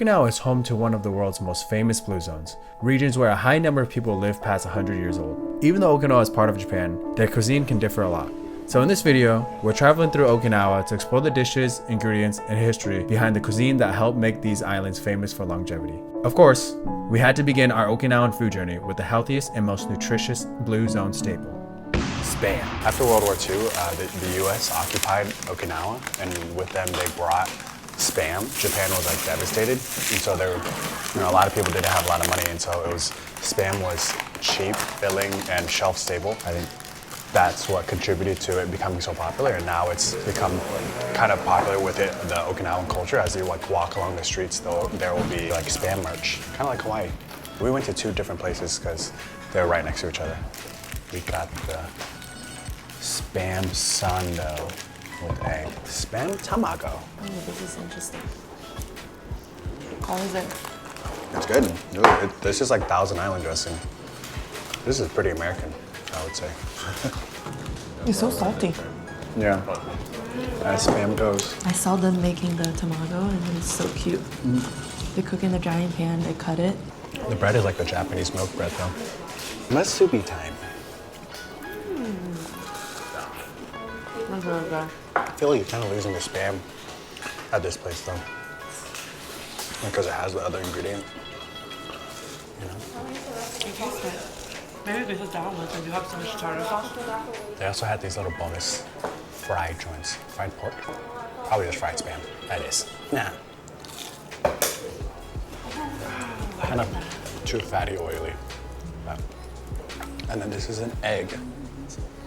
Okinawa is home to one of the world's most famous blue zones, regions where a high number of people live past 100 years old. Even though Okinawa is part of Japan, their cuisine can differ a lot. So in this video, we're traveling through Okinawa to explore the dishes, ingredients, and history behind the cuisine that helped make these islands famous for longevity. Of course, we had to begin our Okinawan food journey with the healthiest and most nutritious blue zone staple, Spam. After World War II, the US occupied Okinawa, and with them they brought Spam. Japan was like devastated, and so there were, a lot of people didn't have a lot of money, and so Spam was cheap, filling, and shelf stable. I think that's what contributed to it becoming so popular, and now it's become kind of popular with the Okinawan culture. As you walk along the streets, there will be like Spam merch, kind of like Hawaii. We went to two different places because they're right next to each other. We got the Spam sando with egg. Spam tamago. Oh, this is interesting. How is it? It's good. This is like Thousand Island dressing. This is pretty American, I would say. It's so salty. Yeah. As Spam goes. I saw them making the tamago and it's so cute. They cook in the drying pan, they cut it. The bread is like the Japanese milk bread though. Masubi time. That's really good. I feel like you're kind of losing the Spam at this place though. Because it has the other ingredient. You know? I taste it. Maybe this is that one because you have so much tartar sauce. They also had these little bonus fried joints. Fried pork? Probably just fried Spam. That is. Nah. Kind of too fatty, oily. And then this is an egg.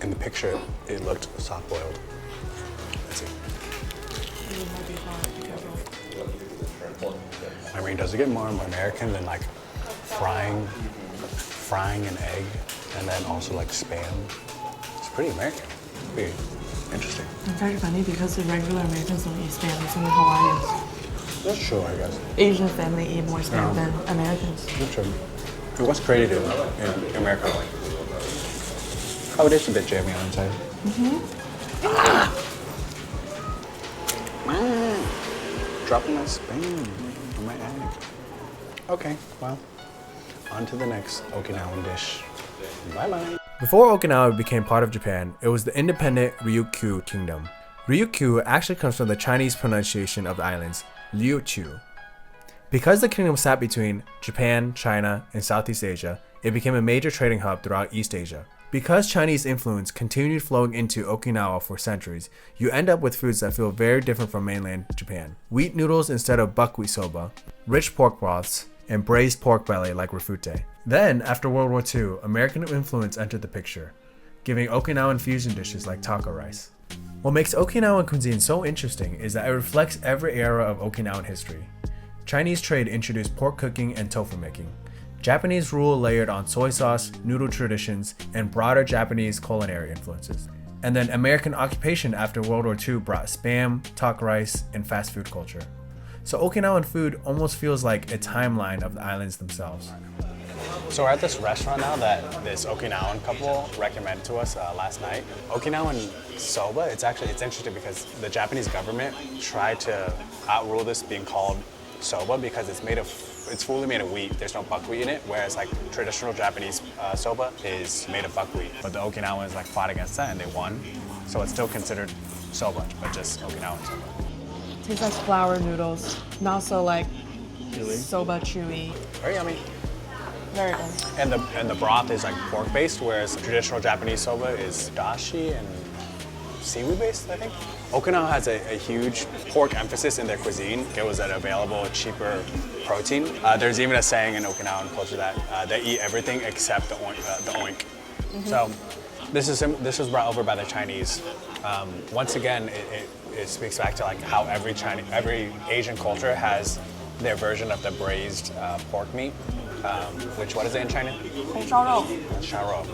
In the picture, it looked soft boiled. Let's see. I mean, does it get more American than like frying an egg and then also like Spam? It's pretty American. Pretty interesting. It's very funny because the regular Americans don't eat Spam, it's only Hawaiians. That's true, I guess. Asian family eat more Spam than Americans. That's true. It was created in America. Oh, it is a bit jammy on the inside. Dropping my Spam on my egg. Okay, well, on to the next Okinawan dish. Bye-bye. Before Okinawa became part of Japan, it was the independent Ryukyu kingdom. Ryukyu actually comes from the Chinese pronunciation of the islands, Ryukyu. Because the kingdom sat between Japan, China, and Southeast Asia, it became a major trading hub throughout East Asia. Because Chinese influence continued flowing into Okinawa for centuries, you end up with foods that feel very different from mainland Japan. Wheat noodles instead of buckwheat soba, rich pork broths, and braised pork belly like Rafute. Then, after World War II, American influence entered the picture, giving Okinawan fusion dishes like taco rice. What makes Okinawan cuisine so interesting is that it reflects every era of Okinawan history. Chinese trade introduced pork cooking and tofu making. Japanese rule layered on soy sauce, noodle traditions, and broader Japanese culinary influences. And then American occupation after World War II brought Spam, taco rice, and fast food culture. So Okinawan food almost feels like a timeline of the islands themselves. So we're at this restaurant now that this Okinawan couple recommended to us last night. Okinawan soba, it's interesting because the Japanese government tried to outrule this being called soba because it's fully made of wheat. There's no buckwheat in it, whereas like traditional Japanese soba is made of buckwheat. But the Okinawans like fought against that and they won. So it's still considered soba, but just Okinawan soba. Tastes like flour noodles, not so like soba chewy. Very yummy. Very good. And the broth is like pork based, whereas traditional Japanese soba is dashi and seaweed based, I think. Okinawa has a huge pork emphasis in their cuisine. It was an available, cheaper protein. There's even a saying in Okinawan culture that they eat everything except the oink. So this was brought over by the Chinese. Once again, it speaks back to like how every Asian culture has their version of the braised pork meat. What is it in China? 红烧肉. Sharo.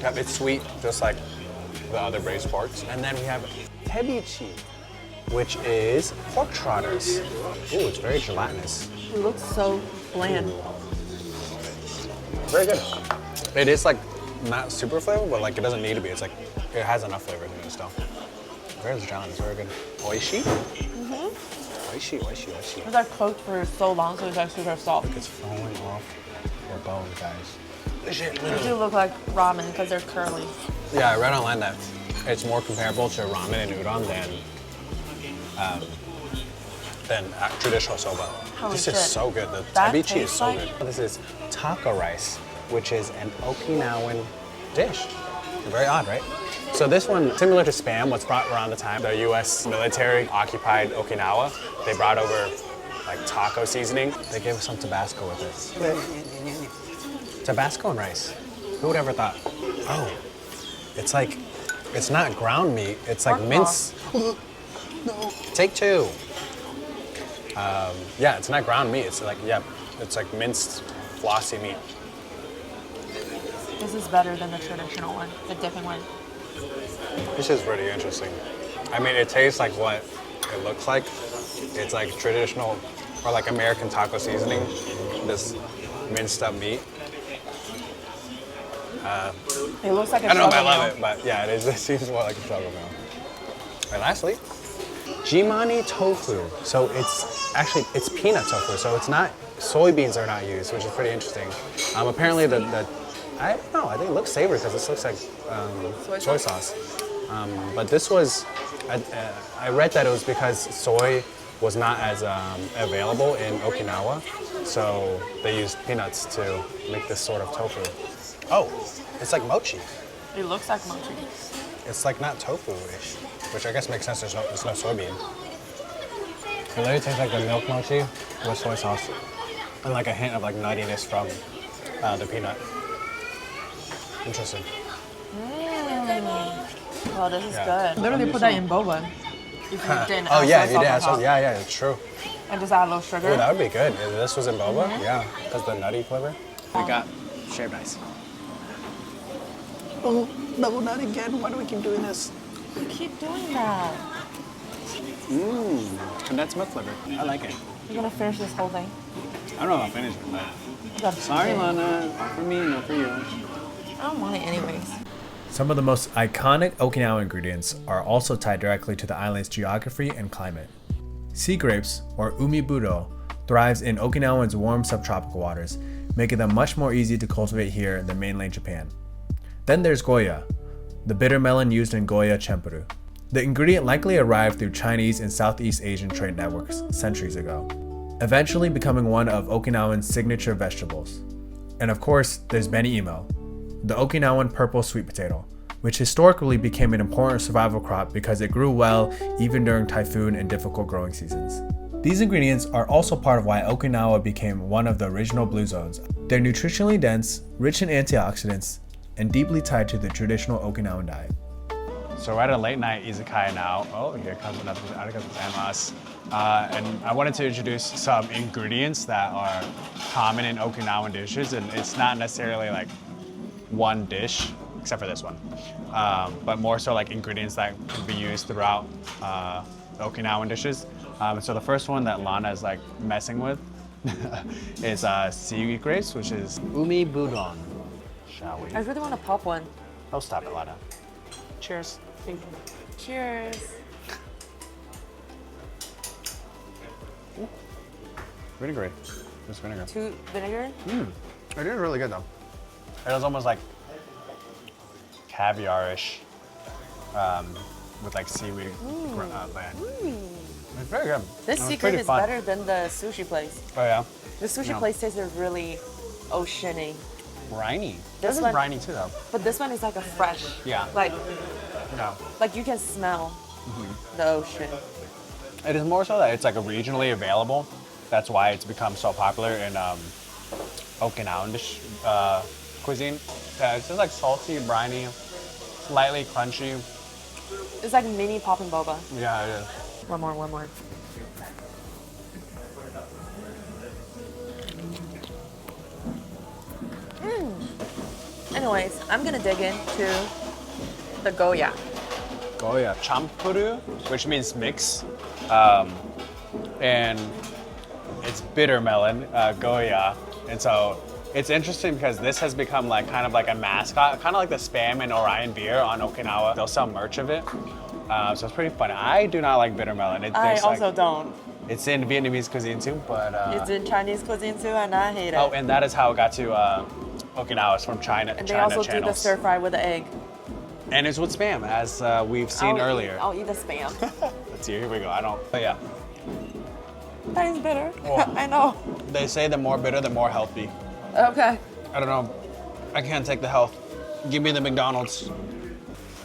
Yep, it's sweet, just like the other braised porks. And then we have tebichi, which is pork trotters. Ooh, it's very gelatinous. It looks so bland. Very good. It is like not super flavorful, but like it doesn't need to be. It's like it has enough flavor in it still. Where's John? It's very good. Oishi? Oishi, oishi, oishi. It's like cooked for so long, so it's like super soft. It's falling off your bone, guys. This shit They literally. do look like ramen because they're curly. Yeah, I read online that it's more comparable to ramen and udon than traditional soba. Holy This shit. is so good. The That tabichi is tastes so like- good. This is taka rice, which is an Okinawan dish. Very odd, right? So this one, similar to Spam, was brought around the time the U.S. military occupied Okinawa. They brought over like taco seasoning. They gave us some Tabasco with it. Tabasco and rice. Who would ever thought? Oh, it's like, it's not ground meat. It's like Pork mince. No. Take two. Yeah, it's not ground meat. It's like, yeah, it's like minced, flossy meat. This is better than the traditional one, the dipping one. This is pretty interesting. I mean, it tastes like what it looks like. It's like traditional or like American taco seasoning, this minced up meat. It looks like a I don't know if I struggle love meal. it, but yeah, it seems more like a struggle meal. And lastly, Jimani tofu. So it's actually, it's peanut tofu, so it's not, soybeans are not used, which is pretty interesting. Apparently I don't know, I think it looks savory because this looks like soy sauce. But this was, I read that it was because soy was not as available in Okinawa, so they used peanuts to make this sort of tofu. Oh, it's like mochi. It looks like mochi. It's like not tofu-ish, which I guess makes sense, there's no soybean. It literally tastes like the milk mochi with soy sauce and like a hint of like nuttiness from the peanut. Interesting. Well, this is Yeah. good. Literally put that in boba. If you didn't Oh add yeah, soy you sauce did. on top. Yeah, it's true. And just add a little sugar. Oh, that would be good. If this was in boba, yeah, because the nutty flavor. We got shaved ice. Oh, no, not again. Why do we keep doing this? You keep doing that. Condensed milk flavor. I like it. You're gonna finish this whole thing. I don't know if I'll finish it, but You gotta sorry, finish it. Lana. Not for me, not for you. I don't want it anyways. Some of the most iconic Okinawa ingredients are also tied directly to the island's geography and climate. Sea grapes, or umiburo, thrives in Okinawan's warm subtropical waters, making them much more easy to cultivate here than mainland Japan. Then there's Goya, the bitter melon used in Goya Champuru. The ingredient likely arrived through Chinese and Southeast Asian trade networks centuries ago, eventually becoming one of Okinawan's signature vegetables. And of course, there's Beni, the Okinawan purple sweet potato, which historically became an important survival crop because it grew well even during typhoon and difficult growing seasons. These ingredients are also part of why Okinawa became one of the original blue zones. They're nutritionally dense, rich in antioxidants, and deeply tied to the traditional Okinawan diet. So we're at a late night izakaya now. Oh, here comes another arigatou gozaimasu. And I wanted to introduce some ingredients that are common in Okinawan dishes, and it's not necessarily like one dish, except for this one, but more so like ingredients that can be used throughout Okinawan dishes. So the first one that Lana is like messing with is seaweed grapes, which is umi budon. Shall we? I really want to pop one. Oh, stop it, Lana. Cheers. Cheers. Vinegar. Just vinegar. Two vinegar? It is really good though. It was almost like caviar-ish with like seaweed blend. It's very good. This And it's secret pretty is fun. better than the sushi place. Oh yeah? The sushi Yeah. place tastes really oceany. Briny. This This is one- briny too though. But this one is like a fresh. Yeah. No. Like you can smell the ocean. It is more so that it's like a regionally available. That's why it's become so popular in Okinawan dish, cuisine. Yeah, it's just like salty, briny, slightly crunchy. It's like mini popping boba. Yeah, it is. One more. Anyways, I'm gonna dig into the Goya. Goya. Champuru, which means mix. And it's bitter melon, Goya. And so it's interesting because this has become like kind of like a mascot, kind of like the Spam and Orion beer on Okinawa. They'll sell merch of it. So it's pretty funny. I do not like bitter melon. I also don't. It's in Vietnamese cuisine too, but It's in Chinese cuisine too, and I hate it. oh, and that is how it got to Okinawa. It's from China. and they China also do the channels. stir fry with the egg. And it's with spam, as we've seen earlier. I'll eat the spam. Let's see. Here we go. I don't. But yeah, That is bitter. Oh. I know. they say the more bitter, the more healthy. Okay. I don't know. I can't take the health. Give me the McDonald's.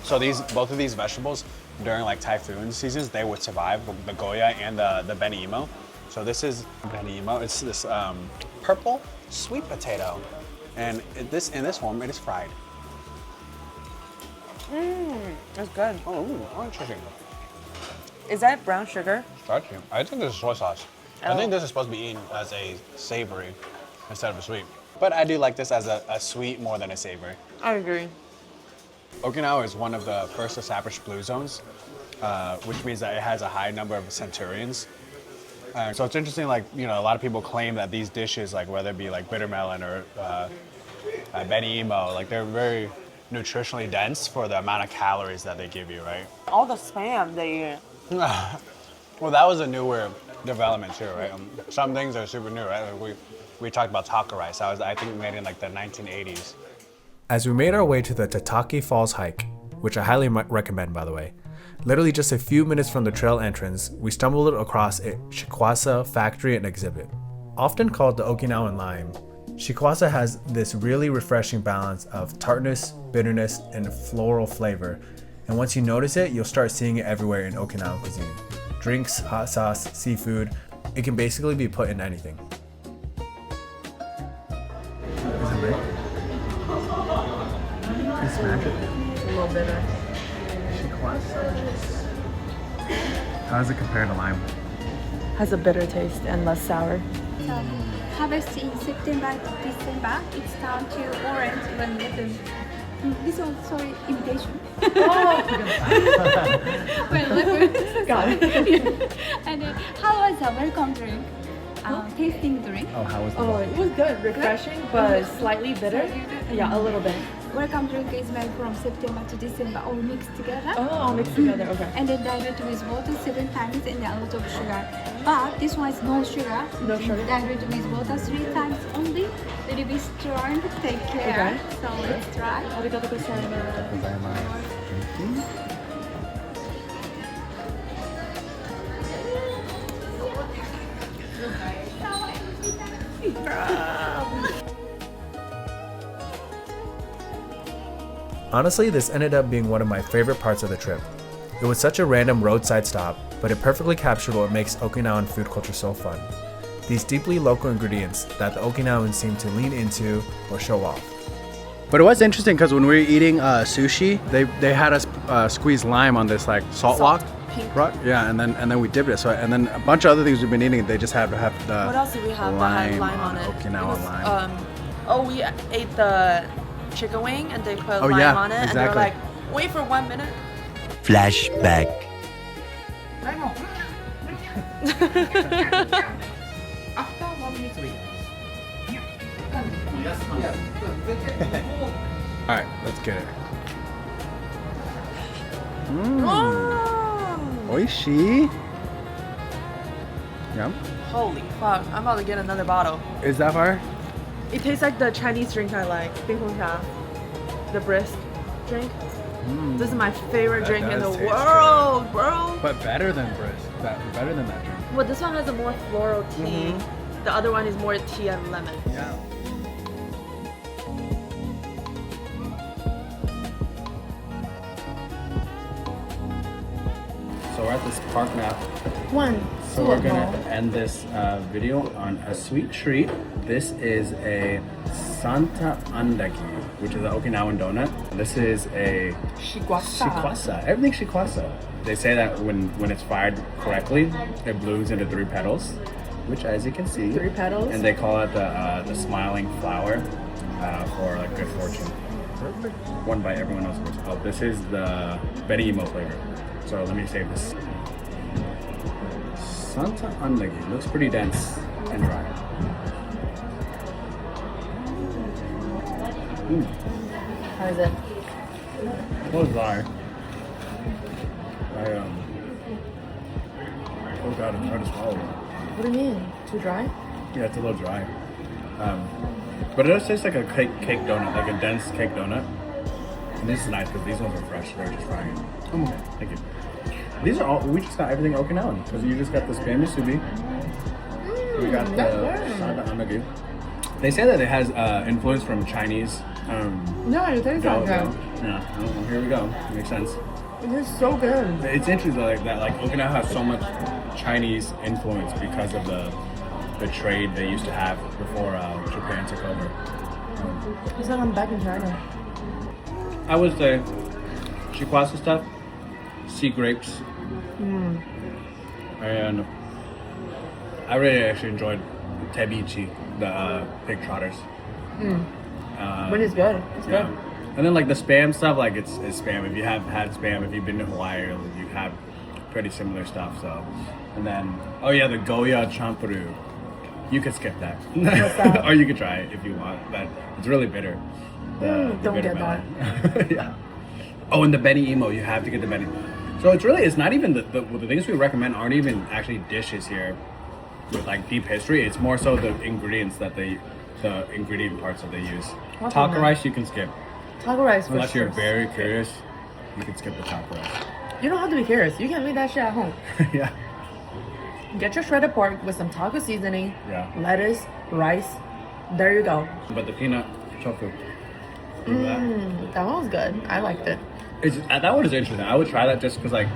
So both of these vegetables, during like typhoon seasons, they would survive the Goya and the Beni. So this is Beni. It's this purple sweet potato, and in this form it is fried. That's good. Oh, interesting. Is that brown sugar? Starchy. I think this is soy sauce. I think this is supposed to be eaten as a savory instead of a sweet. But I do like this as a sweet more than a savory. I agree. Okinawa is one of the first established blue zones, which means that it has a high number of centurions. So it's interesting, like, you know, a lot of people claim that these dishes, like whether it be like bitter melon or Beni, like they're very nutritionally dense for the amount of calories that they give you, right? All the spam they eat. Well, that was a newer development too, right? Some things are super new, right? Like we talked about taco rice. That was, I think, made in like the 1980s. As we made our way to the Tataki Falls hike, which I highly recommend by the way, literally just a few minutes from the trail entrance, we stumbled across a Shikwasa factory and exhibit. Often called the Okinawan lime, Shikwasa has this really refreshing balance of tartness, bitterness, and floral flavor. And once you notice it, you'll start seeing it everywhere in Okinawan cuisine. Drinks, hot sauce, seafood, it can basically be put in anything. Smash it. A little bitter. How does it compare to lime? Has a bitter taste and less sour. Harvest in September to December. It's down to orange when written. This one, sorry, imitation. Well, Got it. And then, how was the welcome drink? Tasting drink. Oh, how was the Oh, it was good. Refreshing, but slightly bitter. Yeah, a little bit. Welcome drink is made from September to December, all mixed together. Oh, all mixed together. Okay. And then dilute with water 7 times and a lot of sugar. But this one is no sugar. No sugar. Dilute with water 3 times only. Little bit strong. Take care. Okay. So let's try. Arigatou gozaimasu. Honestly, this ended up being one of my favorite parts of the trip. It was such a random roadside stop, but it perfectly captured what makes Okinawan food culture so fun. These deeply local ingredients that the Okinawans seem to lean into or show off. But it was interesting because when we were eating sushi, they had us squeeze lime on this like salt rock. Pink. Yeah, and then we dipped it. So and then a bunch of other things we've been eating, they just have the What else did we have that had lime on it? Okinawan lime. We ate the chicken wing and they put lime yeah, on it, exactly. and they were like, wait for 1 minute. Flashback. All right, let's get it. Oishi. Yum. Holy fuck, I'm about to get another bottle. Is that fire? It tastes like the Chinese drink I like, Bing Hong Cha. The brisk drink. This is my favorite drink in the does taste world, bro. But better than brisk. Better than that drink. Well, this one has a more floral tea. The other one is more tea and lemon. Yeah. So we're at this park now. So we're gonna end this video on a sweet treat. This is a Santa Andaki, which is an Okinawan donut. This is a Shikwasa. Everything Shikwasa. They say that when it's fired correctly, it blooms into 3 petals, which, as you can see, 3 petals. And they call it the smiling flower for like good fortune. One bite, everyone knows what it's called. This is the Beni flavor. So let me save this. Santa Andagi looks pretty dense and dry. How is it? A little dry. Oh god, it's hard to swallow. What do you mean? Too dry? Yeah, it's a little dry. But it does taste like a cake donut, like a dense cake donut. And this is nice because these ones are fresh. They're just frying it. Oh, thank you. These are all, we just got everything Okinawan because you just got the spam musubi. We got the sada anagi. They say that it has influence from Chinese. No, it tastes dough. like that. Yeah, I don't know. Here we go. Makes sense. It is so good. It's interesting like that. Like Okinawa has so much Chinese influence because of the trade they used to have before Japan took over. It's like I'm back in China. I would say Shikwasa stuff, sea grapes, and I really actually enjoyed tebichi, the pig trotters. But it's good. It's good. And then like the spam stuff, like it's spam. If you have had spam, if you've been to Hawaii, you've had pretty similar stuff. So, and then oh yeah, the Goya Champuru. You could skip that, or you could try it if you want. But it's really bitter. Don't bitter get melon. Yeah. Oh, and the Beni emo, you have to get the Beni. So it's not even the things we recommend aren't even actually dishes here with like deep history. It's more so the ingredients the ingredient parts that they use. Taco rice you can skip. Taco rice for Unless you're sure. very curious, you can skip the taco rice. You don't have to be curious. You can make that shit at home. Yeah. Get your shredded pork with some taco seasoning, Yeah. lettuce, rice. There you go. But the peanut tofu. That. That one was good. I liked it. That one is interesting. I would try that just because like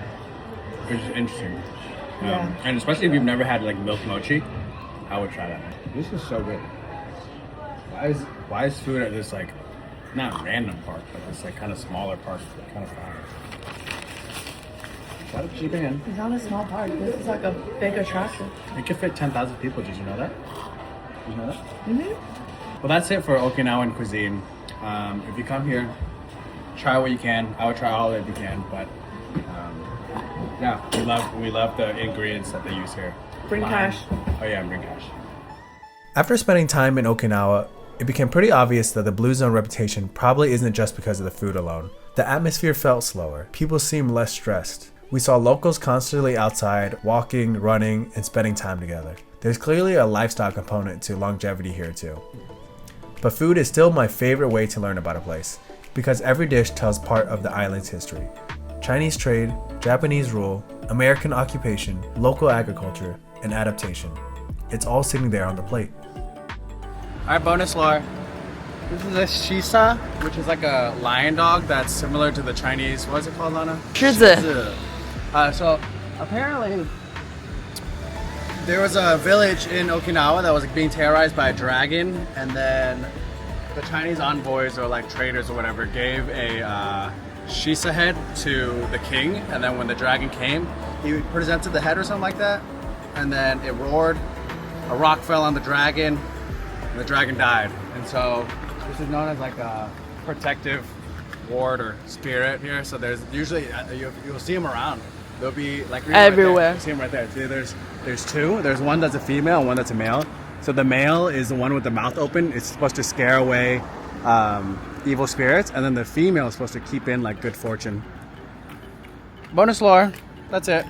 it's just interesting. Yeah. And especially if you've never had like milk mochi, I would try that. This is so good. Why is food at this like not random park, but this like kind of smaller park kind of fire? Shout out to Japan. It's not a small park. This is like a big attraction. It could fit 10,000 people. Did you know that? Did you know that? Mm-hmm. Well, that's it for Okinawan cuisine. If you come here, try what you can. I would try all if you can, but yeah, we love the ingredients that they use here. Bring cash. Oh yeah, bring cash. After spending time in Okinawa, it became pretty obvious that the Blue Zone reputation probably isn't just because of the food alone. The atmosphere felt slower. People seemed less stressed. We saw locals constantly outside, walking, running, and spending time together. There's clearly a lifestyle component to longevity here too. But food is still my favorite way to learn about a place, because every dish tells part of the island's history. Chinese trade, Japanese rule, American occupation, local agriculture, and adaptation. It's all sitting there on the plate. Alright, bonus lore. This is a Shisa, which is like a lion dog that's similar to the Chinese, what is it called, Lana? Shiza. So apparently there was a village in Okinawa that was being terrorized by a dragon, and then the Chinese envoys or like traders or whatever gave a Shisa head to the king, and then when the dragon came, he presented the head or something like that, and then it roared, a rock fell on the dragon, and the dragon died. And so this is known as like a protective ward or spirit here. So there's usually you'll see them around. There'll be like everywhere. Right, you see them right there. See, there's two. There's one that's a female and one that's a male. So the male is the one with the mouth open. It's supposed to scare away evil spirits, and then the female is supposed to keep in like good fortune. Bonus lore. That's it.